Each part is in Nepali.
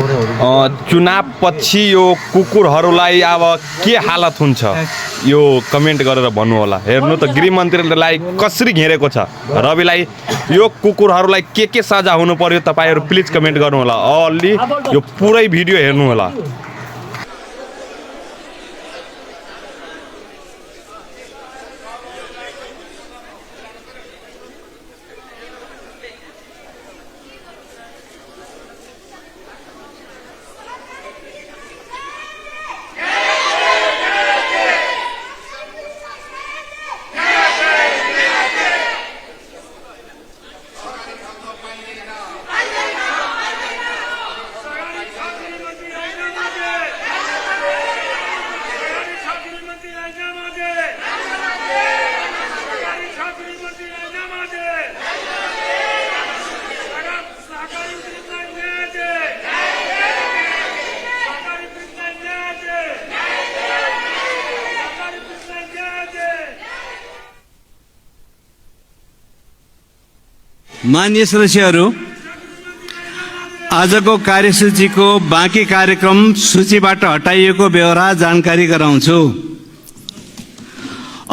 चुनाव पछि यो कुकुरहरूलाई अब के हालत हुन्छ यो कमेन्ट गरेर भन्नु होला। हेर्नु त गृहमन्त्रीलाई कसरी घेरेको छ रविलाई। यो कुकुरहरूलाई के सजा हुनु पर्यो तपाईहरु प्लिज कमेन्ट गर्नु होला। अलि यो पुरै भिडियो हेर्नु होला। मान्य सदस्यहरू, आजको कार्यसूचीको बाँकी कार्यक्रम सूचीबाट हटाइएको बेहोरा जानकारी गराउँछु।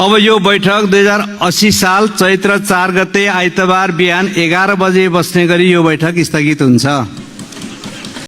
अब यो बैठक 2080 साल चैत्र 4 गते आइतबार बिहान 11 बजे बस्ने गरी यो बैठक स्थगित हुन्छ।